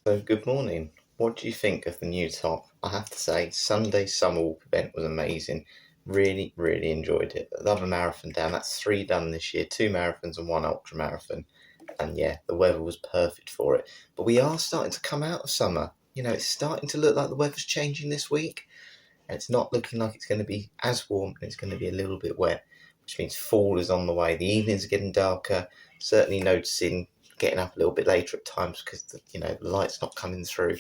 So good morning. What do you think of the new top? I have to say, Sunday's summer walk event was amazing. Really, really enjoyed it. Another marathon down. That's 3 done this year, 2 marathons and 1 ultra marathon. And yeah, the weather was perfect for it. But we are starting to come out of summer. It's starting to look like the weather's changing this week. And it's not looking like it's going to be as warm, and it's going to be a little bit wet, which means fall is on the way. The evenings are getting darker. Certainly noticing getting up a little bit later at times because the light's not coming through.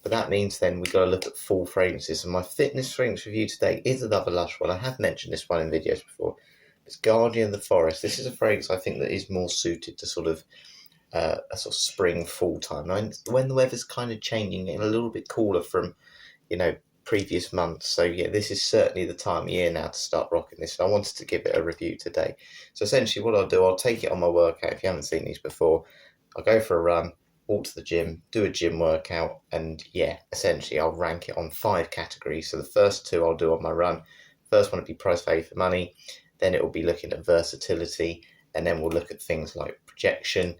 But that means then we've got to look at fall fragrances. And my fitness fragrance review today is another Lush one. I have mentioned this one in videos before. It's Guardian of the Forest. This is a fragrance I think that is more suited to sort of a sort of spring fall time. When the weather's kind of changing, getting a little bit cooler from previous months. So yeah, this is certainly the time of year now to start rocking this. And I wanted to give it a review today. So essentially what I'll do, I'll take it on my workout. If you haven't seen these before, I'll go for a run, walk to the gym, do a gym workout, and yeah, essentially I'll rank it on 5 categories. So the first 2 I'll do on my run. First one will be price value for money, then it will be looking at versatility, and then we'll look at things like projection,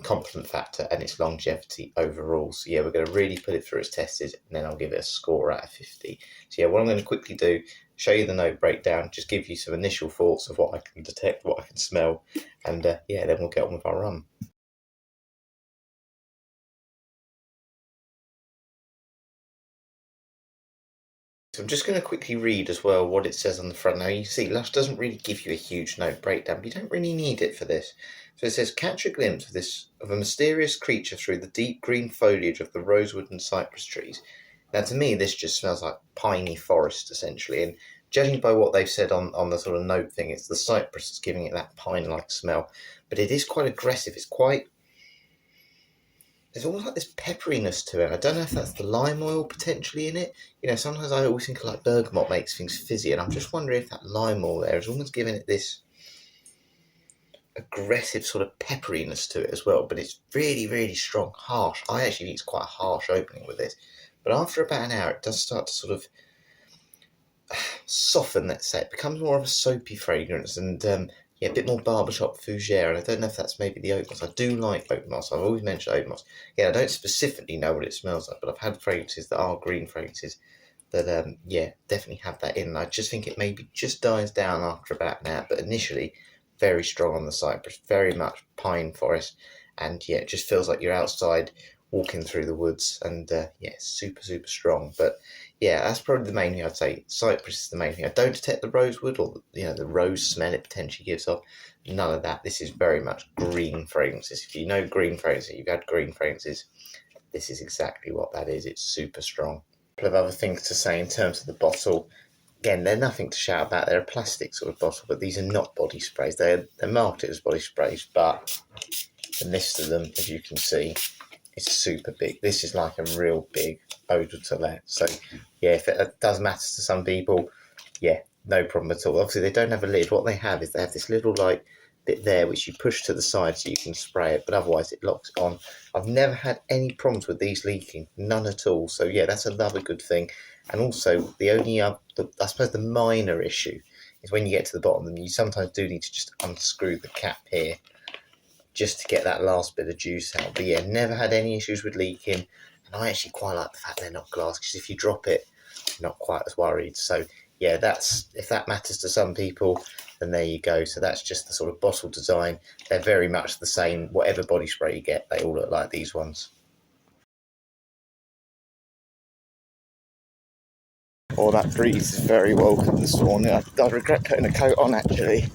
compliment factor, and its longevity overall. So yeah, we're going to really put it through its tested, and then I'll give it a score out of 50. So yeah, what I'm going to quickly do, show you the note breakdown, just give you some initial thoughts of what I can detect, what I can smell, and yeah, then we'll get on with our run. So I'm just going to quickly read as well what it says on the front. Now you see, Lush doesn't really give you a huge note breakdown, but you don't really need it for this. So it says, catch a glimpse of a mysterious creature through the deep green foliage of the rosewood and cypress trees. Now to me, this just smells like piney forest, essentially. And judging by what they've said on the sort of note thing, it's the cypress that's giving it that pine-like smell. But it is quite aggressive. There's almost like this pepperiness to it. I don't know if that's the lime oil potentially in it. Sometimes I always think like bergamot makes things fizzy, and I'm just wondering if that lime oil there is almost giving it this aggressive sort of pepperiness to it as well. But it's really, really strong, harsh. I actually think it's quite a harsh opening with this. But after about an hour, it does start to sort of soften, let's say. It becomes more of a soapy fragrance, and yeah, a bit more barbershop fougere, and I don't know if that's maybe the oat moss. I do like oat moss. I've always mentioned oat moss. Yeah, I don't specifically know what it smells like, but I've had fragrances that are green fragrances that, yeah, definitely have that in. I just think it maybe just dies down after about an hour, but initially very strong on the cypress, very much pine forest, and yeah, it just feels like you're outside walking through the woods, and yeah, super, super strong. But yeah, that's probably the main thing I'd say. Cypress is the main thing. I don't detect the rosewood or the rose smell it potentially gives off. None of that. This is very much green fragrances. If you know green fragrances, you've had green fragrances, this is exactly what that is. It's super strong. A couple of other things to say in terms of the bottle. Again, they're nothing to shout about. They're a plastic sort of bottle, but these are not body sprays. They're marketed as body sprays, but the list of them, as you can see, is super big. This is like a real big eau de toilette. So yeah, if it does matter to some people, yeah, no problem at all. Obviously they don't have a lid. What they have is they have this little like bit there which you push to the side so you can spray it, but otherwise it locks on. I've never had any problems with these leaking, none at all. So yeah, that's another good thing. And also the only I suppose the minor issue is when you get to the bottom of them, you sometimes do need to just unscrew the cap here just to get that last bit of juice out. But yeah, never had any issues with leaking, and I actually quite like the fact they're not glass, because if you drop it, you're not quite as worried. So yeah, if that matters to some people, then there you go. So that's just the sort of bottle design. They're very much the same. Whatever body spray you get, they all look like these ones. Oh, that breeze is very welcome this morning. I regret putting a coat on actually.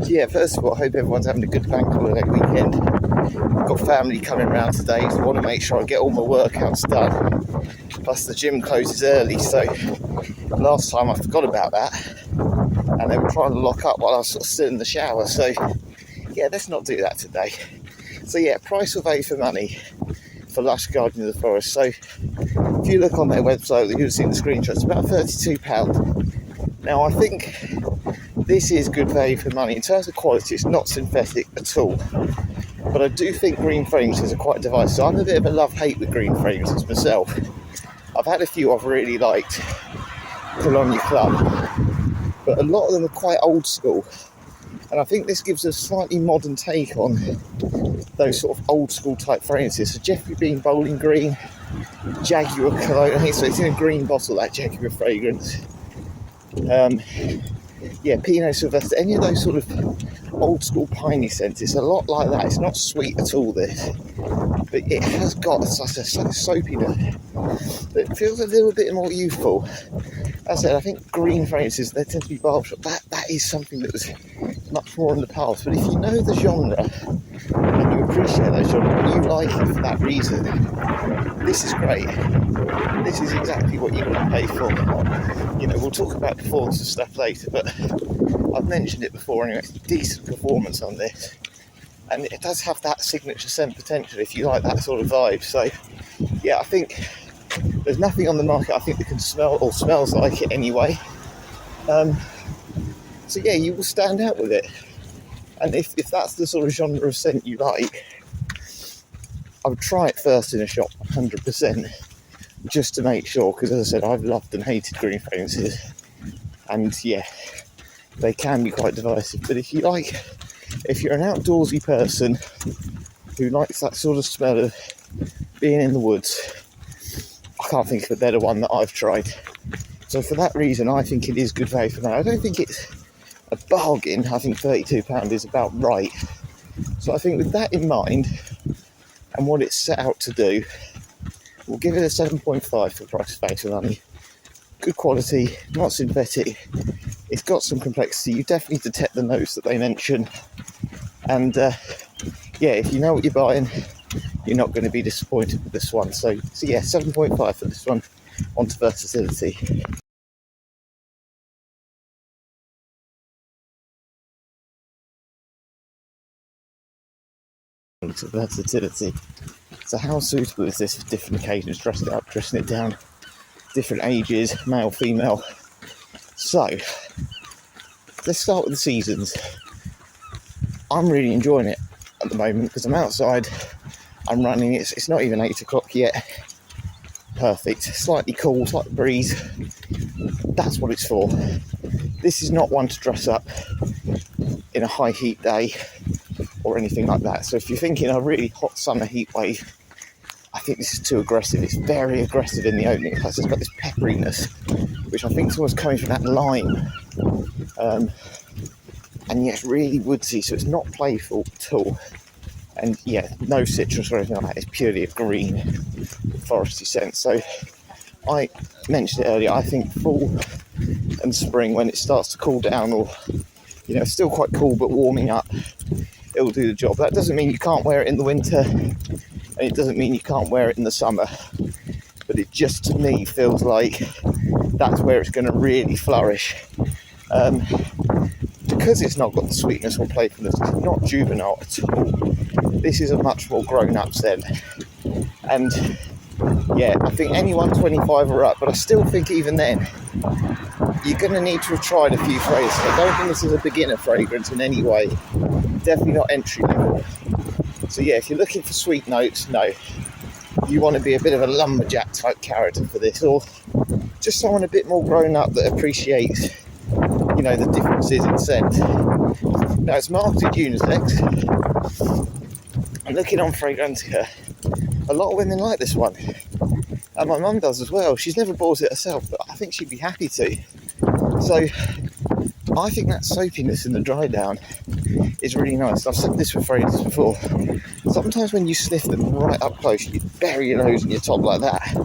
So yeah, first of all, I hope everyone's having a good bank holiday weekend. I've got family coming around today, so I want to make sure I get all my workouts done. Plus the gym closes early, so last time I forgot about that, and they were trying to lock up while I was sort of still in the shower. So yeah, let's not do that today. So yeah, price or value for money for Lush Guardian of the Forest. So if you look on their website, you'll see the screenshots, it's about £32. Now I think this is good value for money. In terms of quality, it's not synthetic at all. But I do think green fragrances are quite divisive. So I'm a bit of a love-hate with green fragrances myself. I've had a few I've really liked, Cologne Club, but a lot of them are quite old school. And I think this gives a slightly modern take on those sort of old school type fragrances. So Jeffrey Bean Bowling Green, Jaguar Cologne, I think so, it's in a green bottle, that Jaguar fragrance. Pinot Sylvester, any of those sort of old school piney scents. It's a lot like that. It's not sweet at all, this, but it has got such a soapiness that feels a little bit more youthful. As I said, I think green fragrances, they tend to be barbershop. That is something that was much more in the past. But if you know the genre and you appreciate that genre and you like it for that reason, this is great. This is exactly what you want to pay for. You know, we'll talk about performance and stuff later, but I've mentioned it before anyway. It's a decent performance on this, and it does have that signature scent potential if you like that sort of vibe. So yeah, I think there's nothing on the market I think that can smell or smells like it anyway. So yeah, you will stand out with it. And if that's the sort of genre of scent you like, I would try it first in a shop, 100%, just to make sure, because as I said, I've loved and hated green fragrances, and yeah, they can be quite divisive. But if you're an outdoorsy person who likes that sort of smell of being in the woods, I can't think of a better one that I've tried. So for that reason, I think it is good value for money. I don't think it's a bargain. I think £32 is about right. So I think with that in mind, and what it's set out to do, we'll give it a 7.5 for price value for money. Good quality, not synthetic. It's got some complexity. You definitely detect the notes that they mention. And if you know what you're buying, you're not going to be disappointed with this one. So yeah, 7.5 for this one. On to versatility. To versatility. So how suitable is this for different occasions? Dressing it up, dressing it down, different ages, male, female. So let's start with the seasons. I'm really enjoying it at the moment because I'm outside, I'm running, it's not even 8 o'clock yet. Perfect, slightly cool, slight breeze. That's what it's for. This is not one to dress up in a high heat day or anything like that. So if you're thinking a really hot summer heat wave, I think this is too aggressive. It's very aggressive in the opening. It's got this pepperiness, which I think is almost coming from that lime. And yes, really woodsy, so it's not playful at all. And yeah, no citrus or anything like that. It's purely a green, foresty scent. So I mentioned it earlier, I think fall and spring, when it starts to cool down, or it's still quite cool but warming up, it'll do the job. That doesn't mean you can't wear it in the winter, and it doesn't mean you can't wear it in the summer, but it just, to me, feels like that's where it's going to really flourish. Because it's not got the sweetness or playfulness, it's not juvenile at all. This is a much more grown-up scent. And yeah, I think anyone 25 or up, but I still think even then, you're going to need to have tried a few fragrances. I don't think this is a beginner fragrance in any way. Definitely not entry level. So yeah, if you're looking for sweet notes, no. You want to be a bit of a lumberjack type character for this, or just someone a bit more grown up that appreciates, the differences in scent. Now, it's marketed unisex. I'm looking on Fragrantica. A lot of women like this one. And my mum does as well. She's never bought it herself, but I think she'd be happy to. So I think that soapiness in the dry down is really nice. I've said this with fragrances before. Sometimes when you sniff them right up close, you bury your nose in your top like that.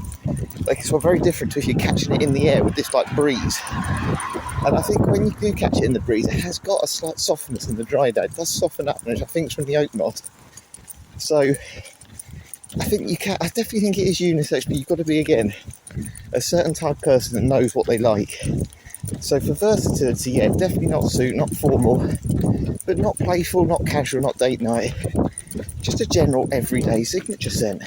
Like, it's very different to if you're catching it in the air with this breeze. And I think when you do catch it in the breeze, it has got a slight softness in the dry down. It does soften up, and I think it's from the oak mold. So I definitely think it is unisex, but you've got to be, again, a certain type of person that knows what they like. So for versatility, yeah, definitely not suit, not formal, but not playful, not casual, not date night. Just a general everyday signature scent.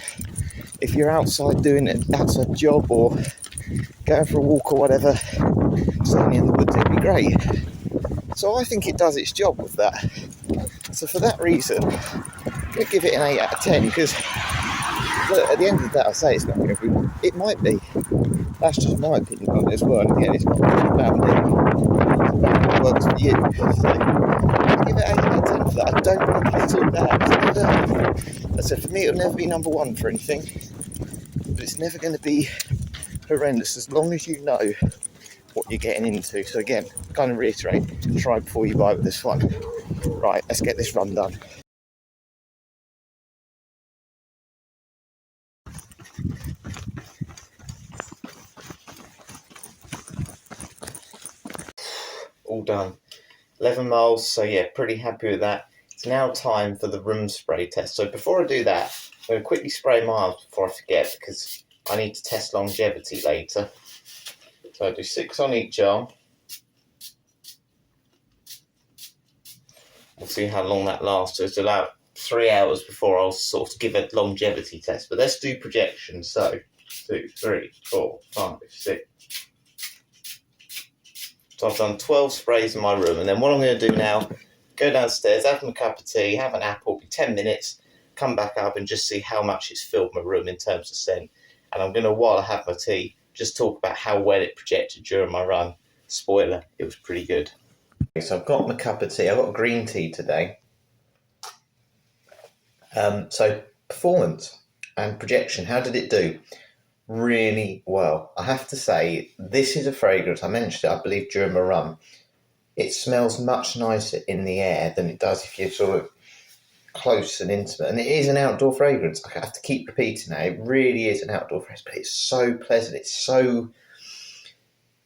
If you're outside doing an outside job or going for a walk or whatever, certainly in the woods, it'd be great. So I think it does its job with that. So for that reason, I'm going to give it an 8 out of 10, because look, at the end of the day, I say it's not for everyone. It might be. That's just my opinion on it as well. And again, it's not about me. It's about what works for you. So I'll give that. I don't think it's all bad. I said, for me, it'll never be number one for anything, but it's never going to be horrendous as long as you know what you're getting into. So again, kind of reiterate, try before you buy with this one. Right, let's get this run done. All done. 11 miles, so yeah, pretty happy with that. It's now time for the room spray test. So before I do that, I'm going to quickly spray my arms before I forget, because I need to test longevity later. So I do 6 on each arm. We'll see how long that lasts. So it's about 3 hours before I'll sort of give a longevity test. But let's do projections. So 2, 3, 4, 5, 6. So I've done 12 sprays in my room, and then what I'm going to do now, go downstairs, have a cup of tea, have an apple, be 10 minutes, come back up and just see how much it's filled my room in terms of scent. And I'm going to, while I have my tea, just talk about how well it projected during my run. Spoiler, it was pretty good. Okay, so I've got my cup of tea. I've got green tea today. So performance and projection, how did it do? Really well. I have to say, this is a fragrance, I mentioned it, I believe, during my run. It smells much nicer in the air than it does if you're sort of close and intimate. And it is an outdoor fragrance. I have to keep repeating that. It really is an outdoor fragrance, but it's so pleasant. It's so,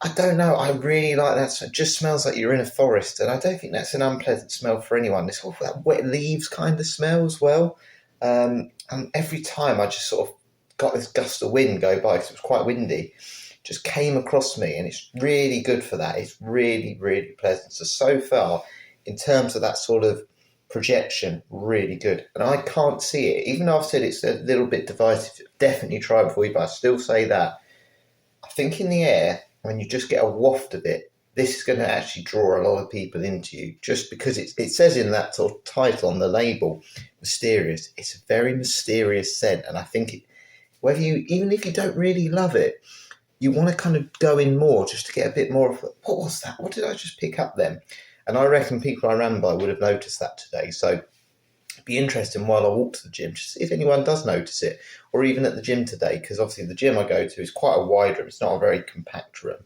I don't know, I really like that. It just smells like you're in a forest, and I don't think that's an unpleasant smell for anyone. This sort of that wet leaves kind of smell as well. And every time I just sort of got this gust of wind go by, because it was quite windy, just came across me, and it's really good for that. It's really, really pleasant. So far, in terms of that sort of projection, really good. And I can't see it, even though I've said it's a little bit divisive. Definitely try before you buy. I still say that. I think in the air, when you just get a waft of it, this is going to actually draw a lot of people into you, just because it says in that sort of title on the label, mysterious. It's a very mysterious scent, and I think whether you, even if you don't really love it, you want to kind of go in more just to get a bit more of, what was that? What did I just pick up then? And I reckon people I ran by would have noticed that today. So it'd be interesting while I walk to the gym, just see if anyone does notice it, or even at the gym today, because obviously the gym I go to is quite a wide room. It's not a very compact room.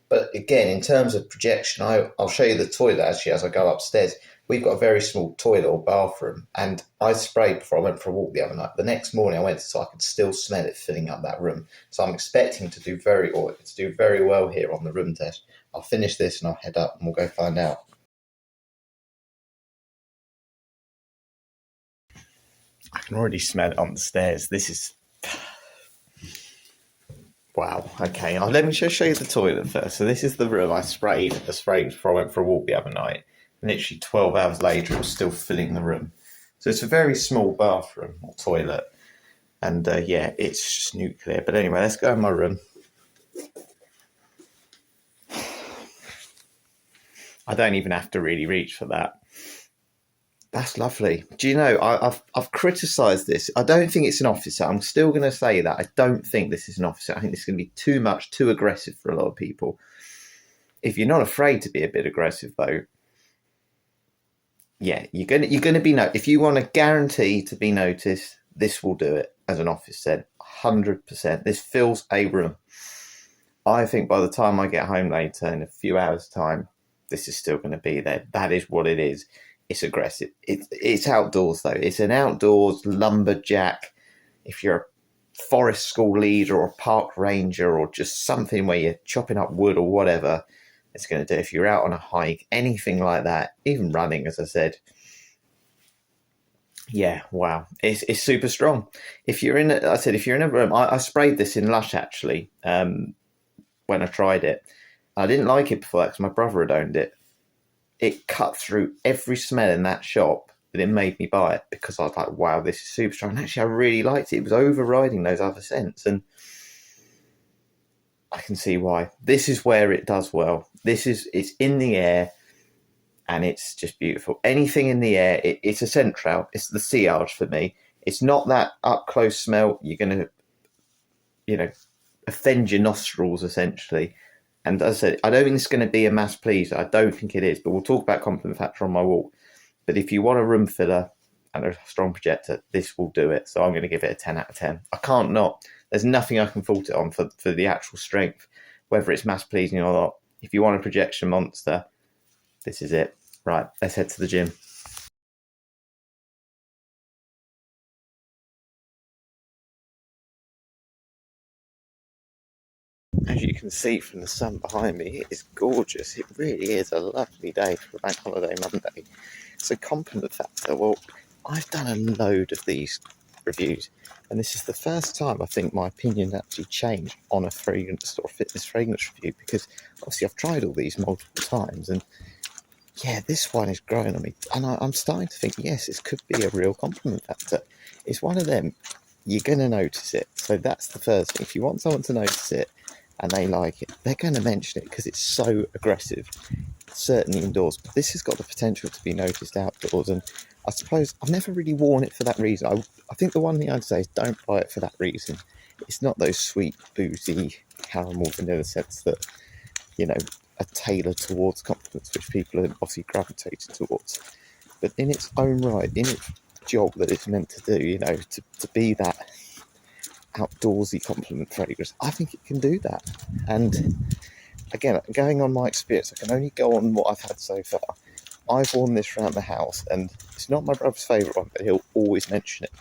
But again, in terms of projection, I'll show you the toilet actually as I go upstairs. We've got a very small toilet or bathroom, and I sprayed before I went for a walk the other night. The next morning I went so I could still smell it filling up that room. So I'm expecting to do very well here on the room test. I'll finish this and I'll head up and we'll go find out. I can already smell it on the stairs. This is... Wow. Okay, let me just show you the toilet first. So this is the room I sprayed before I went for a walk the other night. Literally 12 hours later, it was still filling the room. So it's a very small bathroom or toilet. And yeah, it's just nuclear. But anyway, let's go in my room. I don't even have to really reach for that. That's lovely. Do you know, I've criticised this. I don't think it's an officer. I'm still going to say that. I don't think this is an officer. I think this is going to be too much, too aggressive for a lot of people. If you're not afraid to be a bit aggressive, though, yeah, you're gonna be if you want to guarantee to be noticed, this will do it. As an office said, 100%. This fills a room. I think by the time I get home later in a few hours' time, this is still going to be there. That is what it is. It's aggressive. It's outdoors though. It's an outdoors lumberjack. If you're a forest school leader or a park ranger or just something where you're chopping up wood or whatever, it's going to do. If you're out on a hike, anything like that, even running, as I said, yeah, wow, it's super strong. If you're in a room, I sprayed this in Lush actually when I tried it. I didn't like it before that because my brother had owned it. It cut through every smell in that shop, but it made me buy it because I was like, wow, this is super strong. And actually, I really liked it. It was overriding those other scents, and I can see why. This is where it does well. It's in the air, and it's just beautiful. Anything in the air, it's a scent trail. It's the sillage for me. It's not that up close smell. You're going to, offend your nostrils essentially. And as I said, I don't think it's going to be a mass pleaser. I don't think it is, but we'll talk about compliment factor on my walk. But if you want a room filler and a strong projector, this will do it. So I'm going to give it a 10 out of 10. I can't not. There's nothing I can fault it on for the actual strength, whether it's mass pleasing or not. If you want a projection monster, this is it. Right, let's head to the gym. As you can see from the sun behind me, it is gorgeous. It really is a lovely day for a bank holiday Monday. So compliment factor, well, I've done a load of these reviews, and this is the first time I think my opinion actually changed on a fragrance or fitness fragrance review, because obviously I've tried all these multiple times, and yeah, this one is growing on me, and I'm starting to think, yes, this could be a real compliment factor. It's one of them, you're going to notice it. So that's the first thing. If you want someone to notice it and they like it, they're going to mention it because it's so aggressive, certainly indoors. But this has got the potential to be noticed outdoors, and I suppose I've never really worn it for that reason. I think the one thing I'd say is don't buy it for that reason. It's not those sweet, boozy, caramel vanilla scents that, you know, are tailored towards compliments, which people are obviously gravitated towards. But in its own right, in its job that it's meant to do, you know, to be that outdoorsy compliment fragrance, I think it can do that. And again, going on my experience, I can only go on what I've had so far. I've worn this around the house, and it's not my brother's favourite one, but he'll always mention it.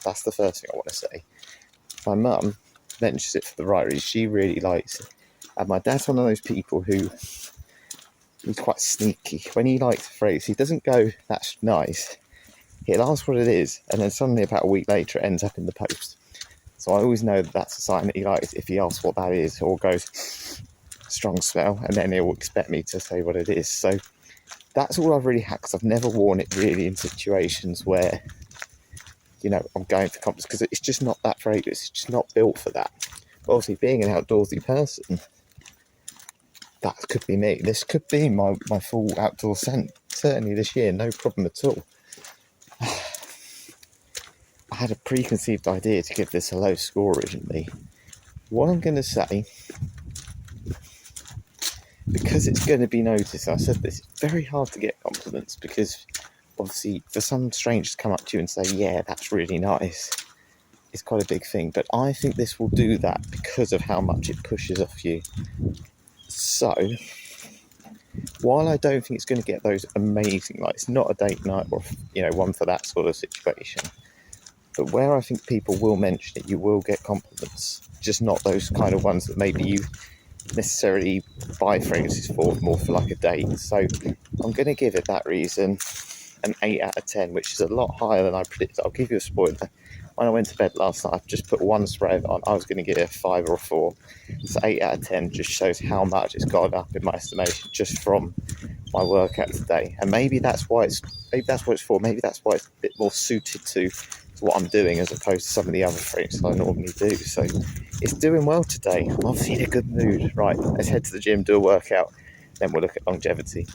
That's the first thing I want to say. My mum mentions it for the right reason. She really likes it. And my dad's one of those people who he's quite sneaky. When he likes a phrase, he doesn't go, that's nice. He'll ask what it is, and then suddenly about a week later it ends up in the post. So I always know that that's a sign that he likes if he asks what that is, or goes, strong smell, and then he'll expect me to say what it is. So that's all I've really had, because I've never worn it really in situations where, you know, I'm going for compliments, because it's just not that fragrance. It's just not built for that. But obviously, being an outdoorsy person, that could be me. This could be my full outdoor scent, certainly this year, no problem at all. I had a preconceived idea to give this a low score originally. What I'm going to say, because it's going to be noticed, I said this, it's very hard to get compliments, because obviously for some stranger to come up to you and say, yeah, that's really nice, it's quite a big thing. But I think this will do that because of how much it pushes off you. So, while I don't think it's going to get those amazing, like it's not a date night or, you know, one for that sort of situation, but where I think people will mention it, you will get compliments, just not those kind of ones that maybe you necessarily buy fragrances for, more for like a date. So I'm going to give it that reason an 8 out of 10, which is a lot higher than I predicted. I'll give you a spoiler. When I went to bed last night, I just put one spray on. I was going to give it a 5 or a 4. So 8 out of 10 just shows how much it's gone up in my estimation just from my workout today. And maybe that's what it's for. Maybe that's why it's a bit more suited to what I'm doing as opposed to some of the other fragrances I normally do. So it's doing well today. I'm obviously in a good mood. Right, let's head to the gym, do a workout, then we'll look at longevity.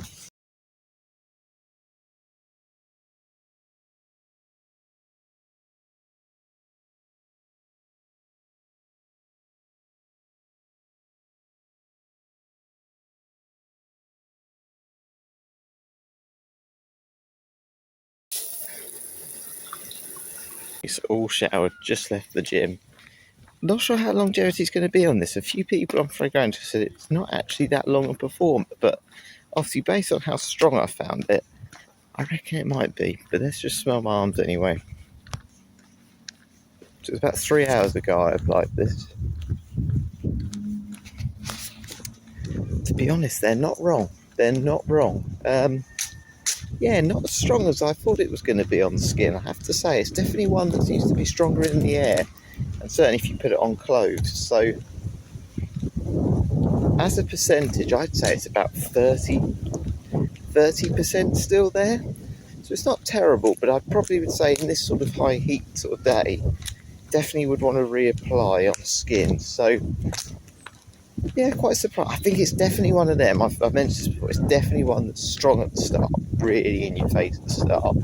It's all showered, just left the gym. Not sure how longevity is going to be on this. A few people on Fragrance said it's not actually that long a perform, but obviously based on how strong I found it, I reckon it might be. But let's just smell my arms anyway. So it was about 3 hours ago I applied this. To be honest, they're not wrong. They're not wrong. Yeah, not as strong as I thought it was going to be on the skin, I have to say. It's definitely one that seems to be stronger in the air, and certainly if you put it on clothes. So as a percentage, I'd say it's about 30% still there. So it's not terrible, but I probably would say in this sort of high heat sort of day, definitely would want to reapply on skin. So yeah, quite surprised. I think it's definitely one of them. I've mentioned this before. It's definitely one that's strong at the start, really in your face at the start,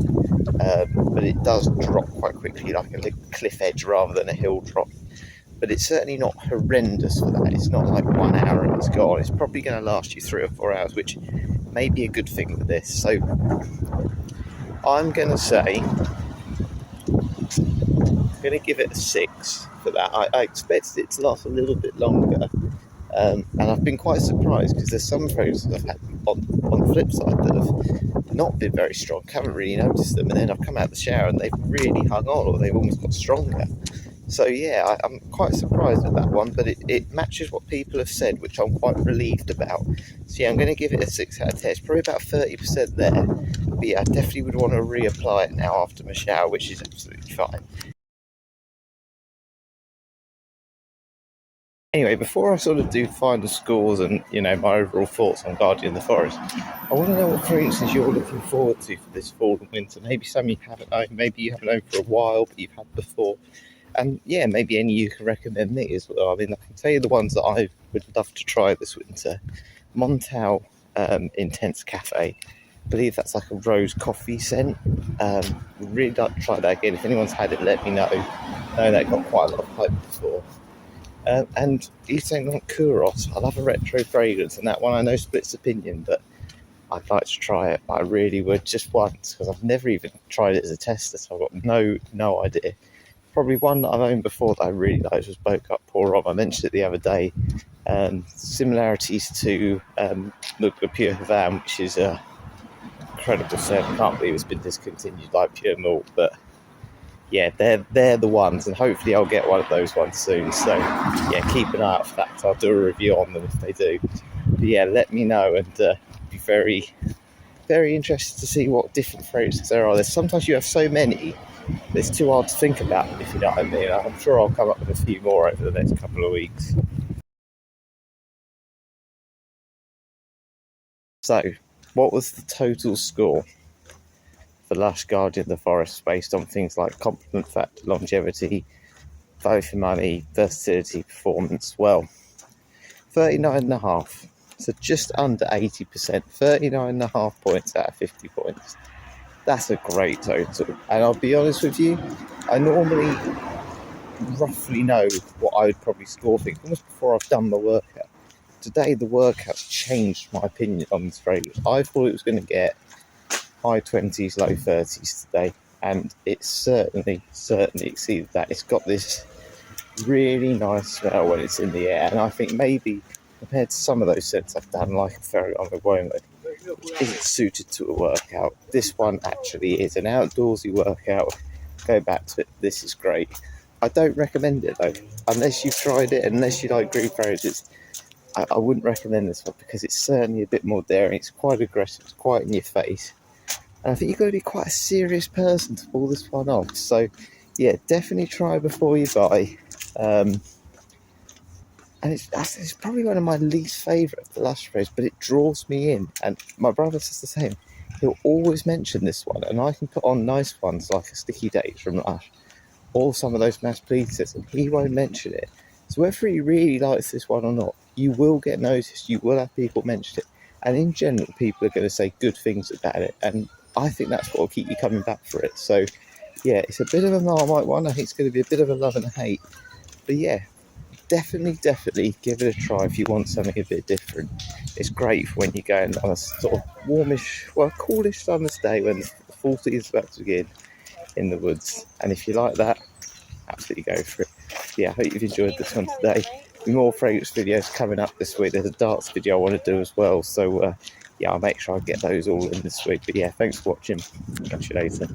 but it does drop quite quickly, like a little cliff edge rather than a hill drop. But it's certainly not horrendous for that. It's not like 1 hour and it's gone. It's probably going to last you 3 or 4 hours, which may be a good thing with this. So I'm going to say, I'm going to give it a 6 for that. I expected it to last a little bit longer. And I've been quite surprised because there's some fragrances I've had on the flip side that have not been very strong, haven't really noticed them, and then I've come out of the shower and they've really hung on, or they've almost got stronger. So yeah, I'm quite surprised with that one, but it matches what people have said, which I'm quite relieved about. So yeah, I'm going to give it a 6 out of 10. It's probably about 30% there, but yeah, I definitely would want to reapply it now after my shower, which is absolutely fine. Anyway, before I sort of do final scores and, you know, my overall thoughts on Guardian of the Forest, I want to know what fragrances you're looking forward to for this fall and winter. Maybe some you haven't owned, maybe you haven't owned for a while, but you've had before. And yeah, maybe any you can recommend me as well. I mean, I can tell you the ones that I would love to try this winter. Montal Intense Cafe. I believe that's like a rose coffee scent. Really like to try that again. If anyone's had it, let me know. I know that got quite a lot of hype before. And Yves Saint Laurent Kouros. I love a retro fragrance, and that one I know splits opinion, but I'd like to try it. I really would, just once, because I've never even tried it as a tester, so I've got no idea. Probably one that I've owned before that I really liked was Boca Pour Homme. I mentioned it the other day. Similarities to the Pure Havane, which is a incredible scent. I can't believe it's been discontinued like Pure Malt, but yeah, they're the ones, and hopefully I'll get one of those ones soon. So yeah, keep an eye out for that. I'll do a review on them if they do. But yeah, let me know, and be very, very interested to see what different fragrances there are. There's sometimes you have so many, it's too hard to think about them, if you know what I mean. I'm sure I'll come up with a few more over the next couple of weeks. So, what was the total score for Lush Guardian of the Forest based on things like compliment factor, longevity, value for money, versatility, performance? Well, 39.5. So just under 80%. 39.5 points out of 50 points. That's a great total. And I'll be honest with you, I normally roughly know what I would probably score things almost before I've done the workout. Today, the workout's changed my opinion on this fragrance. I thought it was going to get high 20s, low 30s today, and it certainly exceeded that. It's got this really nice smell when it's in the air, and I think maybe compared to some of those scents I've done, like a Ferragon Aroma, isn't suited to a workout. This one actually is an outdoorsy workout. Go back to it. This is great. I don't recommend it though, unless you've tried it, unless you like green fragrances. I wouldn't recommend this one because it's certainly a bit more daring. It's quite aggressive, it's quite in your face. And I think you've got to be quite a serious person to pull this one off. So, yeah, definitely try before you buy. And it's probably one of my least favourite of the Lush sprays, but it draws me in. And my brother says the same. He'll always mention this one, and I can put on nice ones like a Sticky Dates from Lush, or some of those mass pleasers, and he won't mention it. So whether he really likes this one or not, you will get noticed. You will have people mention it, and in general, people are going to say good things about it. And I think that's what will keep you coming back for it. So yeah, it's a bit of a Marmite one. I think it's going to be a bit of a love and a hate. But yeah, definitely give it a try if you want something a bit different. It's great for when you're going on a sort of warmish, well, coolish summer's day when the fall season's about to begin in the woods. And if you like that, absolutely go for it. Yeah, I hope you've enjoyed this one today. More fragrance videos coming up this week. There's a darts video I want to do as well. So yeah, I'll make sure I get those all in this week. But yeah, thanks for watching. Catch you later.